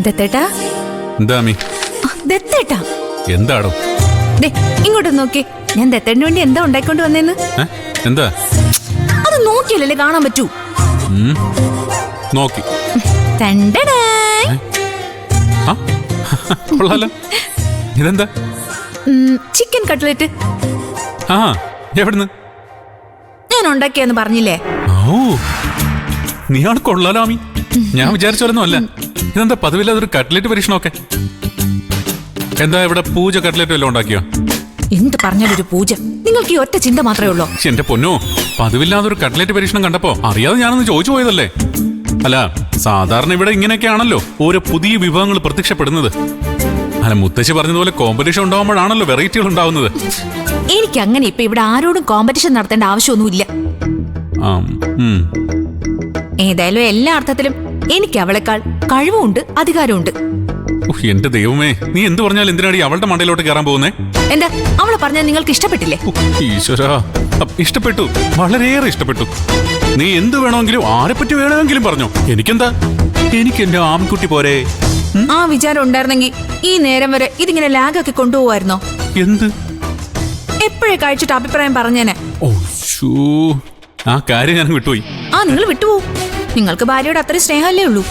ദത്തേട്ടാ എന്താ അമ്മി? ദത്തേട്ടാ എന്താടോ? ദേ ഇങ്ങോട്ട് നോക്കി. ഞാൻ ദത്തേട്ടന് വേണ്ടി എന്താ ഉണ്ടായിക്കൊണ്ട് വന്നേന്ന്? എന്താ? അത് നോക്കിയല്ലേ കാണാൻ പറ്റൂ. നോക്കി. കൊള്ളാലോ. ഇതെന്താ? Chicken cutlet. ആ എവിടുന്ന്? ഞാൻ ഉണ്ടാക്കിയെന്ന് പറഞ്ഞില്ലേ? ഓ നീയാണ് കൊള്ളാലോ അമ്മി. ഞാൻ വിചാരിച്ചോലൊന്നും അല്ല. ഇതെന്താ പതിവില്ലാതൊരു കട്ട്ലറ്റ് പരീക്ഷണമൊക്കെ? എന്താ ഇവിടെ പൂജ കട്ട്ലറ്റ് വല്ലതും ഉണ്ടാക്കിയോ? എന്ത് പറഞ്ഞാലൊരു പൂജ? നിങ്ങൾക്ക് ഈ ഒറ്റ ചിന്ത മാത്രമേ ഉള്ളൂ. എന്റെ പൊന്നോ, പതിവില്ലാതൊരു കട്ട്ലറ്റ് പരീക്ഷണം കണ്ടപ്പോ അറിയാതെ ഞാനൊന്ന് ചോദിച്ചു പോയതല്ലേ. അല്ല സാധാരണ ഇവിടെ ഇങ്ങനെയൊക്കെയാണല്ലോ ഓരോ പുതിയ വിഭവങ്ങൾ പ്രത്യക്ഷപ്പെടുന്നത്. അല്ല മുത്തശ്ശി പറഞ്ഞതുപോലെ കോമ്പറ്റീഷൻ ഉണ്ടാവുമ്പോഴാണല്ലോ വെറൈറ്റികൾ ഉണ്ടാവുന്നത്. എനിക്ക് അങ്ങനെ ഇപ്പൊ ഇവിടെ ആരോടും കോമ്പറ്റീഷൻ നടത്തേണ്ട ആവശ്യമൊന്നുമില്ല. ഏതായാലും എല്ലാ അർത്ഥത്തിലും എനിക്ക് അവളെക്കാൾ കഴിവുമുണ്ട്, അധികാരമുണ്ട്. എന്റെ ദൈവമേ, നീ എന്ത് പറഞ്ഞാൽ എന്തിനാടി അവളുടെ മണ്ടയിലോട്ട് കയറാൻ പോകുന്നേ? എന്താ അവളെ പറഞ്ഞാൽ നിങ്ങൾക്ക് ഇഷ്ടപ്പെട്ടില്ലേ? ഈശ്വരാ, ഇഷ്ടപ്പെട്ടു, വളരെയേറെ ഇഷ്ടപ്പെട്ടു. നീ എന്ത് വേണമെങ്കിലും ആരെപ്പറ്റി വേണമെങ്കിലും പറഞ്ഞോ, എനിക്കെന്താ? എനിക്ക് എന്റെ ആൺകുട്ടി പോരെ. ആ വിചാരം ഉണ്ടായിരുന്നെങ്കിൽ ഈ നേരം വരെ ഇതിങ്ങനെ ലാഗാക്കി കൊണ്ടുപോവായിരുന്നോ? എന്ത്? എപ്പോഴേ കഴിച്ചിട്ട് അഭിപ്രായം പറഞ്ഞേനെ. ആ കാര്യം ഞാൻ വിട്ടുപോയി. നിങ്ങൾ വിട്ടുപോകും. നിങ്ങൾക്ക് ഭാര്യയോട് അത്രയും സ്നേഹമല്ലേ ഉള്ളൂ.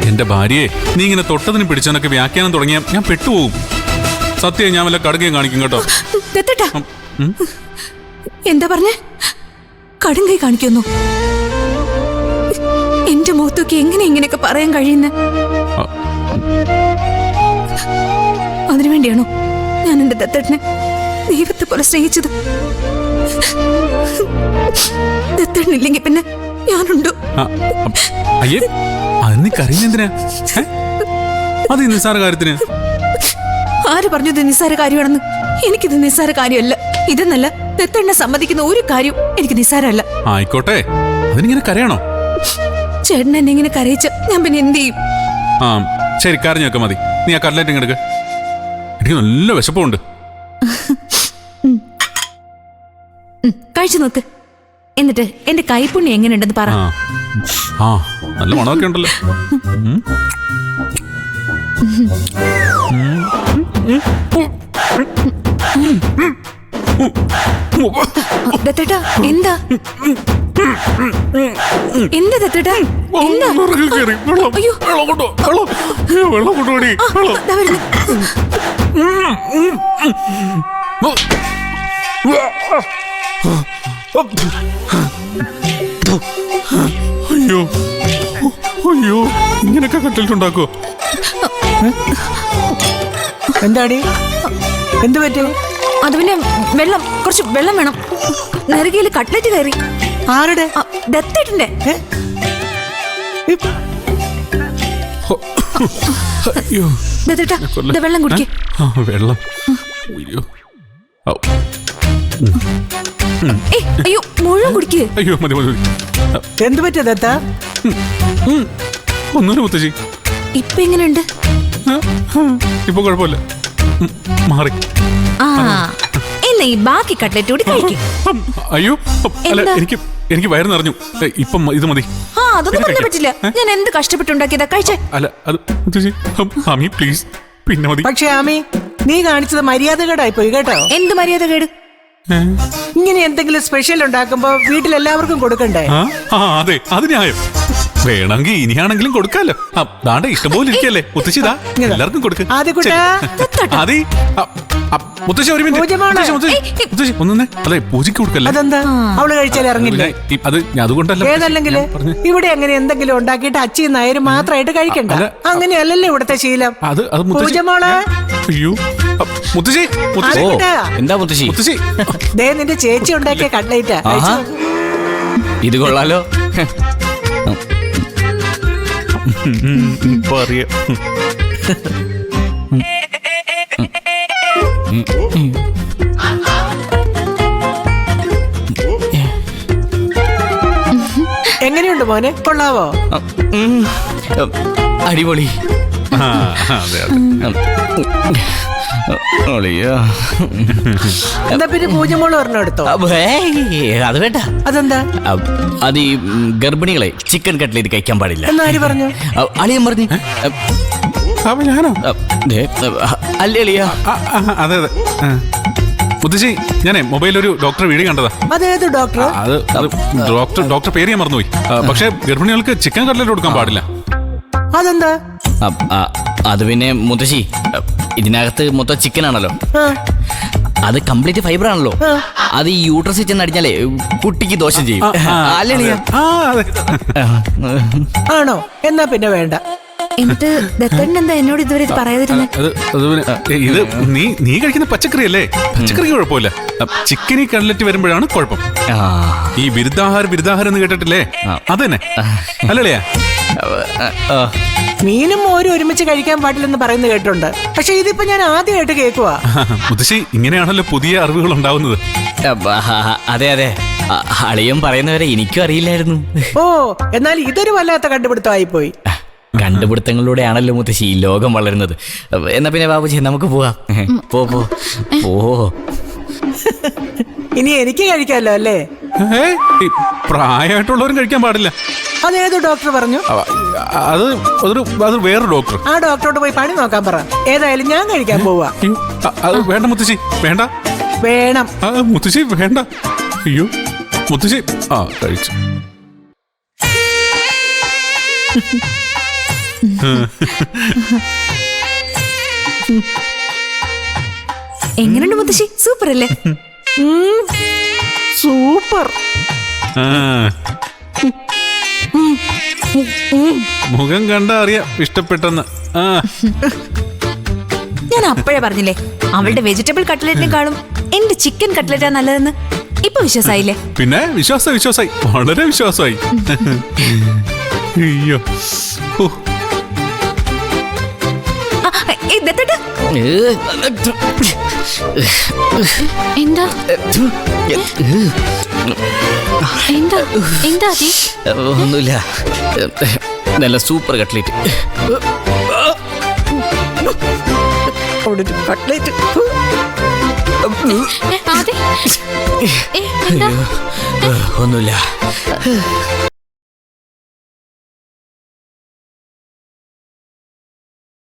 എന്റെ ഭാര്യയെ നീ ഇങ്ങനെ തൊട്ടതിന് പിടിച്ചതിനൊക്കെ വ്യാഖ്യാനം തുടങ്ങിയ ഞാൻ പെട്ടുപോകും. സത്യം, ഞാൻ വല്ല കടുകയും കാണിക്കും കേട്ടോ. എന്താ പറഞ്ഞേ? കടുങ്കൈ കാണിക്കുന്നു? എന്റെ മുഖത്തൊക്കെ എങ്ങനെ ഇങ്ങനെയൊക്കെ പറയാൻ കഴിയുന്ന? അതിനുവേണ്ടിയാണോ ഞാൻ എന്റെ ദത്തേട്ടനെ ദൈവത്തെ പോലെ സ്നേഹിച്ചത്? ദത്തേട്ടനില്ലെങ്കിൽ പിന്നെ ഞാനുണ്ടോ? അയ്യേ, അത് നീ കരയുന്നെന്തിനാ? അത് നിസ്സാര കാര്യത്തിന്. ആര് പറഞ്ഞത് നിസ്സാര കാര്യമാണെന്ന്? എനിക്കിത് നിസ്സാര കാര്യമല്ല. ഇതെന്നല്ല, ദത്തേട്ടനെ സമ്മതിക്കുന്ന ഒരു കാര്യം എനിക്ക് നിസ്സാരമല്ല. ആയിക്കോട്ടെ, അതിനിങ്ങനെ കരയണോ? ചേട്ടൻ എന്നെ ഇങ്ങനെ കരയിച്ച ഞാൻ പിന്നെ എന്ത് ചെയ്യും? ശരി, കരഞ്ഞൊക്കെ മതി. നീ ആ കട്ട്ലറ്റ് ഇങ്ങെടുക്ക്. എനിക്ക് നല്ല വിശപ്പുണ്ട്. കഴിച്ചു നോക്ക്. എന്നിട്ട് എന്റെ കൈപ്പുണ്യം എങ്ങനെയുണ്ടെന്ന് പറ. നല്ല മണമൊക്കെ ഉണ്ടല്ലോ. ദത്തേട്ടാ എന്താ? എന്താ ദത്തേട്ടാ? എന്താ? അയ്യോ, വെള്ളം കൊണ്ടുപോടി. അയ്യോ അയ്യോ, ഇങ്ങനൊക്കെ കട്ട്ലറ്റ് ഉണ്ടാക്കോ? എന്താടി, എന്ത് പറ്റും? അത് പിന്നെ വെള്ളം, കുറച്ച് വെള്ളം വേണം. നെറുകയിൽ കട്ട്ലറ്റ് കയറി. ആരുടെ? ദത്തേട്ടന്റെ. ദത്തേട്ടാ വെള്ളം കുടിക്കേ. വെള്ളം. അയ്യോ, മുഴുവൻ കുടിക്കേ. അയ്യോ മതി മതി. എന്ത് പറ്റിയ ദത്ത? ഒന്നുമില്ല മുത്തശ്ശി. ഇപ്പൊ എങ്ങനെയുണ്ട്? ഇപ്പൊ കുഴപ്പമില്ല, മാറി. എന്നാ ഈ ബാക്കി കട്ട്ലറ്റ് കൂടി കഴിക്കും. അയ്യോ അല്ല, എനിക്ക് വയറ് നിറഞ്ഞു. ഇപ്പം ഇത് മതി. അതൊന്നും പറയാൻ പറ്റില്ല. ഞാൻ എന്ത് കഷ്ടപ്പെട്ടുണ്ടാക്കിയതാ. കഴിച്ചേ. അല്ല അത് മുത്തശ്ശി, ആമി പ്ലീസ്, പിന്നെ മതി. പക്ഷെ ആമി, നീ കാണിച്ചത് മര്യാദകേടായി പോയി കേട്ടോ. എന്ത് മര്യാദകേട്? ഇങ്ങനെ എന്തെങ്കിലും സ്പെഷ്യൽ ഉണ്ടാക്കുമ്പോ വീട്ടിലെല്ലാവർക്കും കൊടുക്കണ്ടേ? അതെ, അത് ന്യായം. വേണമെങ്കിൽ ഇനിയാണെങ്കിലും കൊടുക്കാലോ. ദാണ്ടെ ഇഷ്ടംപോലെ ഇരിക്കല്ലേ മുത്തശ്ശി, എല്ലാവർക്കും കൊടുക്ക്. അതെ മുത്തശ്ശി, ഒരു മിനിറ്റ് മുത്തശ്ശി, ഒന്നേ. അതെ, പൂജയ്ക്ക് കൊടുക്കല്ലേ. അതെന്താ അവള് കഴിച്ചാൽ ഇറങ്ങില്ല? അത് അതുകൊണ്ടല്ല. ഏതല്ലെങ്കിൽ ഇവിടെ അങ്ങനെ എന്തെങ്കിലും ഉണ്ടാക്കിയിട്ട് അച്ഛയും നായരും മാത്രമായിട്ട് കഴിക്കണ്ട. അങ്ങനെയല്ലല്ലോ ഇവിടുത്തെ ശീലം. പൂജമോളെ. അയ്യോ മുത്തശ്ശി, എന്താ മുത്തശ്ശി? മുത്തശ്ശി ദേ നിന്റെ ചേച്ചി ഉണ്ടാക്കിയ കട്ട്ലൈറ്റാ. ഇത് കൊള്ളാലോ. അറിയാം. എങ്ങനെയുണ്ട് മോനെ, കൊള്ളാവോ? അടിപൊളി. എന്താ പിന്നെ പൂജമോള് പറഞ്ഞ എടുത്തോ? അത് വേണ്ട. അതെന്താ? അത് ഈ ഗർഭിണികളെ ചിക്കൻ കട്ട്ലേറ്റ് കഴിക്കാൻ പാടില്ല എന്നാര് പറഞ്ഞു? അളിയൻ പറഞ്ഞു. അപ്പൊ ഞാനോ? അല്ലേ അളിയാ? അതെ അതെ. മുത്തശ്ശി, ഞാനേ മൊബൈലിൽ ഒരു ഡോക്ടറെ വീഡിയോ കണ്ടതാ. അതേത് ഡോക്ടർ? അത് ഡോക്ടർ പേര് ഞാൻ മറന്നുപോയി. പക്ഷെ ഗർഭിണികൾക്ക് ചിക്കൻ കട്ട്ലറ്റ് കൊടുക്കാൻ പാടില്ല. അതെന്താ? അത് പിന്നെ മുത്തശ്ശി, ഇതിനകത്ത് മൊത്തം ചിക്കൻ ആണല്ലോ. അത് കംപ്ലീറ്റ് ഫൈബർ ആണല്ലോ. അത് ഈ യൂട്രസിൽ ചെന്ന് അടിഞ്ഞാലേ കുട്ടിക്ക് ദോഷം ചെയ്യും. അല്ലേ അളിയാ? ആണോ? എന്നാ പിന്നെ വേണ്ട. എന്നിട്ട് ദത്തേട്ടൻ എന്താ എന്നോട് ഇതുവരെ ഇത് പറയാതിരുന്നേ? ഇത് നീ കഴിക്കുന്ന പച്ചക്കറി അല്ലേ? പച്ചക്കറി കുഴപ്പമില്ല. ചിക്കനി കട്ട്ലറ്റ് വരുമ്പോഴാണ് കുഴപ്പം. ഈ ബിരുദാഹാരം എന്ന് കേട്ടിട്ടില്ലേ? അതന്നെ അല്ലേ? മീനും മോരും ഒരുമിച്ച് കഴിക്കാൻ പാടില്ലെന്ന് പറയുന്നത് കേട്ടിട്ടുണ്ട്. പക്ഷെ ഇതിപ്പോ ഞാൻ ആദ്യമായിട്ട് കേൾക്കുവാ. മുത്തശ്ശി, ഇങ്ങനെയാണല്ലോ പുതിയ അറിവുകൾ ഉണ്ടാവുന്നത്. അതെ അതെ, അളിയൻ പറയുന്നവരെ എനിക്കും അറിയില്ലായിരുന്നു. ഓ, എന്നാൽ ഇതൊരു വല്ലാത്ത കണ്ടുപിടുത്തമായി പോയി. കണ്ടുപിടുത്തങ്ങളിലൂടെയാണല്ലോ മുത്തശ്ശി ഈ ലോകം വളരുന്നത്. എന്നാ പിന്നെ ബാബുജി, നമുക്ക് പോവാം. പോ. ഇനി എനിക്ക് കഴിക്കാമല്ലോ അല്ലേ? പ്രായമായിട്ടുള്ളവരും കഴിക്കാൻ പാടില്ല. അതേത് ഡോക്ടർ പറഞ്ഞു? അത് വേറെ ഡോക്ടർ. ആ ഡോക്ടറോട് പോയി പണി നോക്കാൻ പറ. ഏതായാലും ഞാൻ കഴിക്കാൻ പോവാ. അത് വേണ്ട മുത്തശ്ശി, വേണ്ട. വേണം. മുത്തശ്ശി വേണ്ട. അയ്യോ മുത്തശ്ശി. കഴിച്ചു. എങ്ങനെയുണ്ട് മുത്തശ്ശി? സൂപ്പർ അല്ലേ? സൂപ്പർ. മുഖം കണ്ടാ അറിയാം ഇഷ്ടപ്പെട്ടെന്ന്. ഞാൻ അപ്പോഴേ പറഞ്ഞില്ലേ, അവളുടെ വെജിറ്റബിൾ കട്ട്ലറ്റിനെക്കാളും എന്റെ ചിക്കൻ കട്ട്ലറ്റാ നല്ലതെന്ന്. ഇപ്പൊ വിശ്വാസായില്ലേ? പിന്നെ വിശ്വാസായി, വളരെ വിശ്വാസമായി. അയ്യോ. എന്താ ഒന്നുമില്ല, നല്ല സൂപ്പർ കട്ട്ലേറ്റ്. ഒന്നുമില്ല.